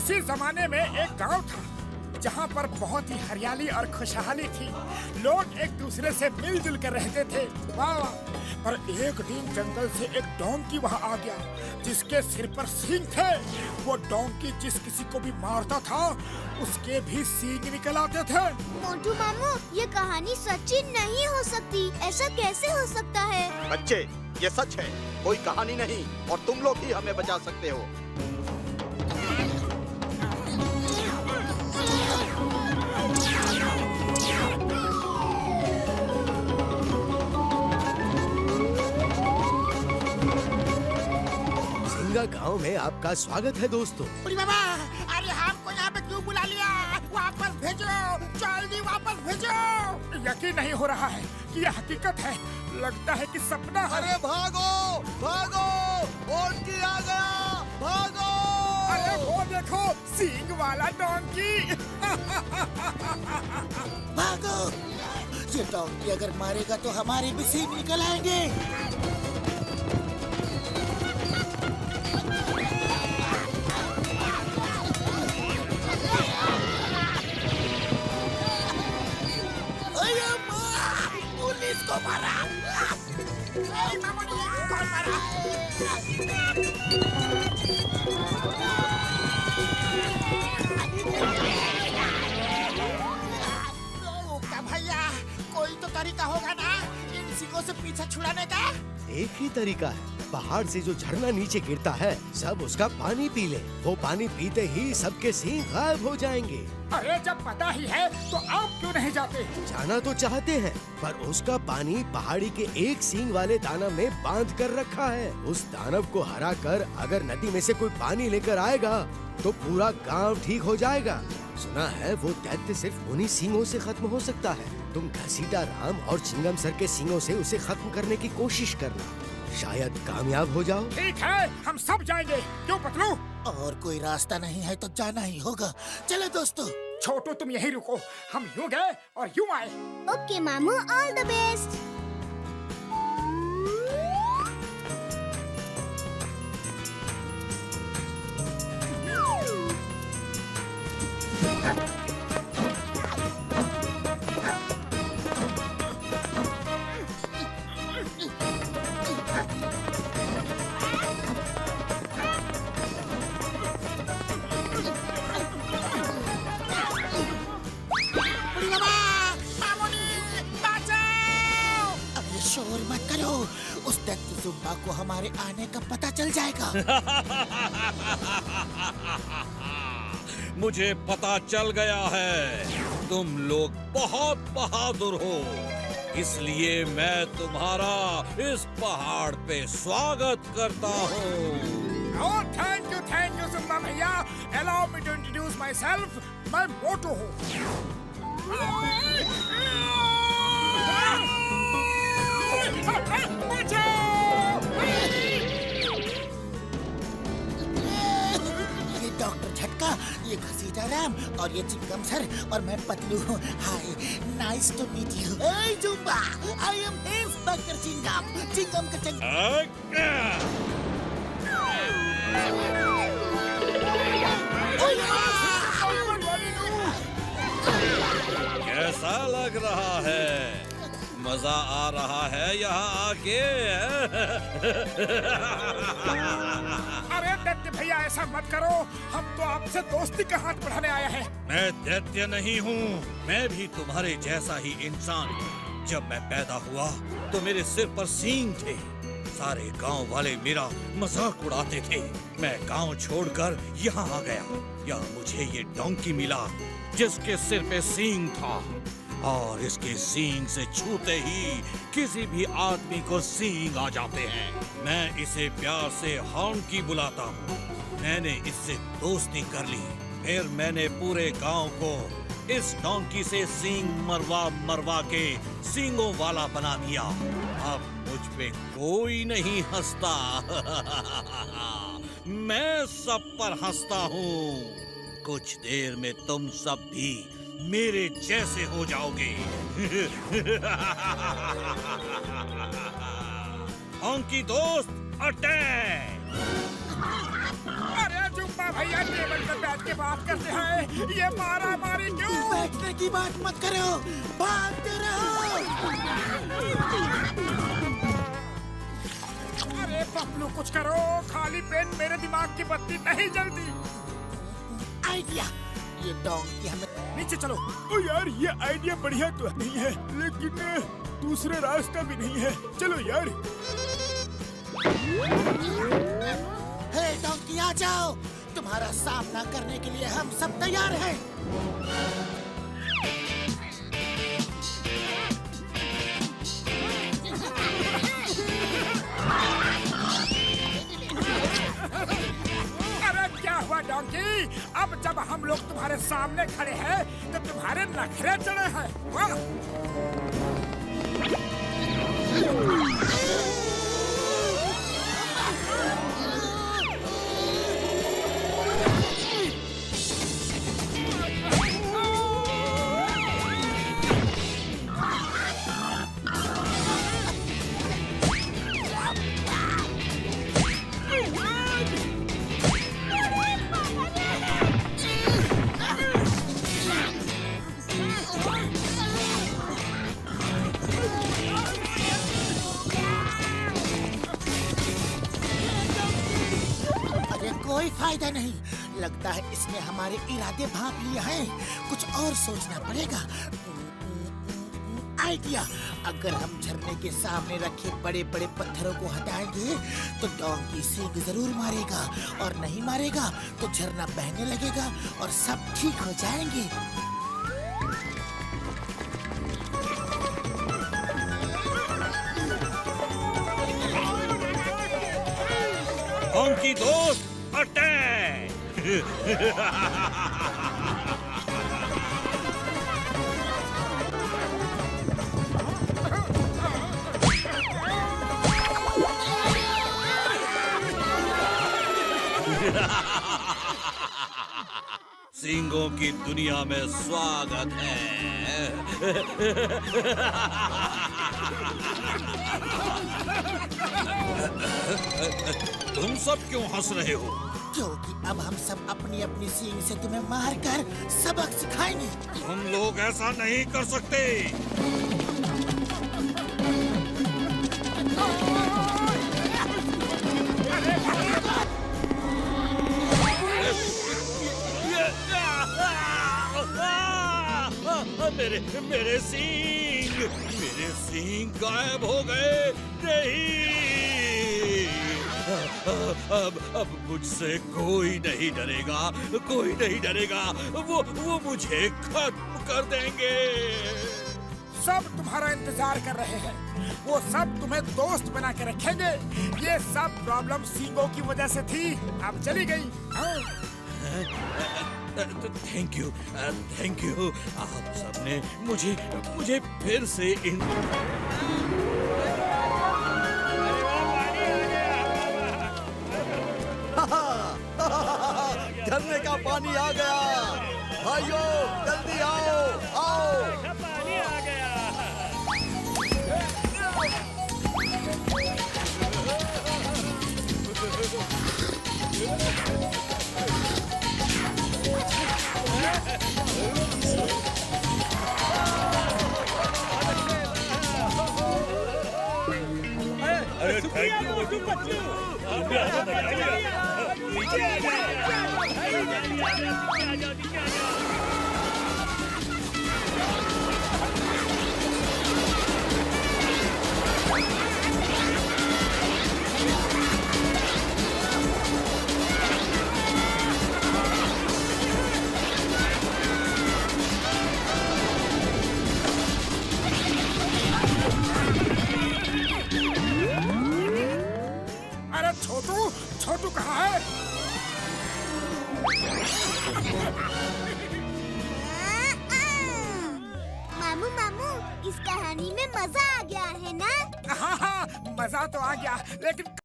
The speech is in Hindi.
किसी जमाने में एक गांव था जहां पर बहुत ही हरियाली और खुशहाली थी। लोग एक दूसरे से मिलजुल कर रहते थे। वाह वाह। पर एक दिन जंगल से एक डोंकी वहां आ गया जिसके सिर पर सींग थे। वो डोंकी जिस किसी को भी मारता था उसके भी सींग निकल आते थे। मोटू मामू, ये कहानी सच्ची नहीं हो सकती। ऐसा कैसे हो सकता है? बच्चे, ये सच है, कोई कहानी नहीं, और तुम लोग ही हमें बचा सकते हो। सिंगा गांव में आपका स्वागत है दोस्तों। अरे बाबा, अरे हमको यहाँ पे क्यों बुला लिया? वापस भेजो, जल्दी वापस भेजो। यकीन नहीं हो रहा है कि ये हकीकत है। लगता है कि सपना है। अरे भागो भागो, डोंकी आ गया, भागो। अरे वो देखो, सींग वाला डोंकी। भागो! ये डोंकी अगर मारेगा तो हमारे भी सींग निकल आएंगे। अरे माँ! पुलिस को मारा! मामूली, कौन मारा? भैया, कोई तो तरीका होगा ना इन सिंगों से पीछा छुड़ाने का? एक ही तरीका है, पहाड़ से जो झरना नीचे गिरता है सब उसका पानी पी ले। वो पानी पीते ही सबके सींग गायब हो जाएंगे। अरे जब पता ही है तो आप क्यों नहीं जाते? जाना तो चाहते हैं, पर उसका पानी पहाड़ी के एक सींग वाले दानव ने बांध कर रखा है। उस दानव को हरा कर अगर नदी में से कोई पानी लेकर आएगा तो पूरा गांव ठीक हो जाएगा। सुना है वो दैत्य सिर्फ उन्हीं सींगों से खत्म हो सकता है। तुम घसीटा राम और चिंगम सर के सींगों से उसे खत्म करने की कोशिश करना, शायद कामयाब हो जाओ। ठीक है, हम सब जाएंगे। क्यों पतलू? और कोई रास्ता नहीं है तो जाना ही होगा। चलो दोस्तों। छोटू, तुम यहीं रुको। हम यूं गए और यूं आए। ओके मामू, ऑल द बेस्ट। अरे शोर मत करो, उस दैत्य जुम्बा को हमारे आने का पता चल जाएगा। मुझे पता चल गया है, तुम लोग बहुत बहादुर हो, इसलिए मैं तुम्हारा इस पहाड़ पे स्वागत करता हूँ। Oh, thank you, जुम्बा भैया। Allow me to introduce myself. मैं मोटू हूँ। ये डॉक्टर झटका, ये घसीटा राम और ये चिंगम सर और मैं पतलू हूँ। Hi, nice to meet you. ए जुम्बा, I am inspector Chingam. Chingam का कैसा लग रहा है? मजा आ रहा है यहाँ आके? अरे दैत्य भैया, ऐसा मत करो। हम तो आपसे दोस्ती का हाथ बढ़ाने आए हैं। मैं दैत्य नहीं हूँ, मैं भी तुम्हारे जैसा ही इंसान हूँ। जब मैं पैदा हुआ तो मेरे सिर पर सींग थे। सारे गांव वाले मेरा मजाक उड़ाते थे। मैं गांव छोड़कर यहाँ आ गया। यहाँ मुझे ये डोंकी मिला जिसके सिर पे सींग था, और इसके सींग से छूते ही किसी भी आदमी को सींग आ जाते हैं। मैं इसे प्यार से हॉन्की बुलाता हूँ। मैंने इससे दोस्ती कर ली, फिर मैंने पूरे गांव को इस डोंकी से सींग मरवा मरवा के सींगों वाला बना दिया। अब मुझ पे कोई नहीं हंसता। मैं सब पर हंसता हूँ। कुछ देर में तुम सब भी मेरे जैसे हो जाओगे। हॉन्की दोस्त, अटैक! अरे जुम्बा छोटा भैया टेबल पर बैठ के बात करते हैं, ये मारा मारी क्यों? बैठने की बात मत करो, भागते रहो। अरे पपलू कुछ करो, खाली पेट मेरे दिमाग की बत्ती नहीं जलती। आइडिया, ये डोंकी हमें नीचे चलो। ओ यार ये आइडिया बढ़िया तो नहीं है, लेकिन दूसरा रास्ता भी नहीं है। चलो यार। हे डोंकी आ जाओ, तुम्हारा सामना करने के लिए हम सब तैयार हैं। अरे क्या हुआ डोंकी? अब जब हम लोग तुम्हारे सामने खड़े हैं तो तुम्हारे नखरे चढ़े हैं। वाह! कोई फायदा नहीं, लगता है इसने हमारे इरादे भांप लिए हैं। कुछ और सोचना पड़ेगा। आइडिया, अगर हम झरने के सामने रखे बड़े बड़े पत्थरों को हटाएंगे तो डोंकी सींग जरूर मारेगा, और नहीं मारेगा तो झरना बहने लगेगा और सब ठीक हो जाएंगे। डोंकी दोस्त अटैक! सिंगों की दुनिया में स्वागत है। तुम सब क्यों हंस रहे हो? क्योंकि अब हम सब अपनी अपनी सींग से तुम्हें मारकर सबक सिखाएंगे। तुम लोग ऐसा नहीं कर सकते। मेरे सींग गायब हो गए। नहीं, अब मुझसे कोई नहीं डरेगा। वो मुझे खत्म कर देंगे। सब तुम्हारा इंतजार कर रहे हैं। वो सब तुम्हें दोस्त बना के रखेंगे। ये सब प्रॉब्लम सींगों की वजह से थी, अब चली गई। Thank you. आप सबने मुझे फिर से इन झरने का पानी आ गया। भाइयों जल्दी आओ। पानी आ गया। अरे थैंक यू। अरे छोटू कहाँ है? मामू इस कहानी में मजा आ गया है ना? हाँ, मजा तो आ गया, लेकिन